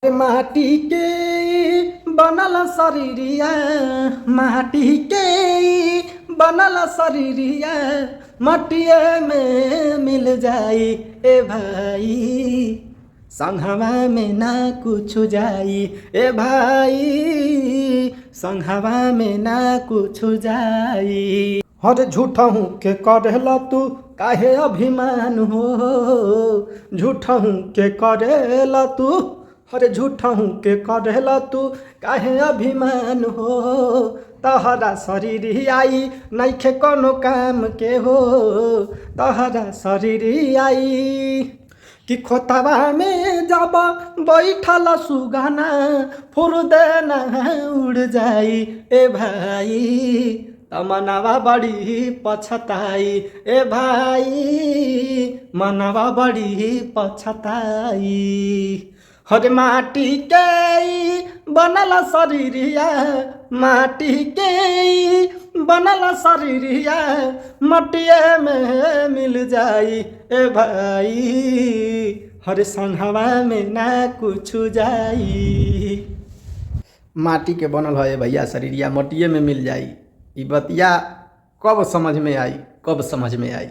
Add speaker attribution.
Speaker 1: माटी के बनल शरीरिया, माटी के बनल शरीरिया, मटिए में मिल जाई ए भाई, संघवा में ना कुछ जाई ए भाई, संघवा में ना कुछ जाई। हर झूठा हूँ के करेला तू काहे अभिमान हो, झूठा हूँ के करेला तू, हर झूठा हूँ के करेला तू काहे अभिमान हो, तहरा शरीर आई नइखे कोनो काम के हो, तहरा शरीर आई कि खोतवा में जब बैठल सुगाना फुरदेना उड़ जाई ए भाई, तमनावा बड़ी पछताई ए भाई, मनवा बड़ी पछताई। हर माटी के बनल शरीरिया, माटी के बनल शरीरिया, मटिए में मिल जाई ए भाई, हर संघवा में ना कुछ जाई। माटी के बनल है भैया शरीरिया, मटिए में मिल जाई। ई बतिया कब समझ में आई, कब समझ में आई।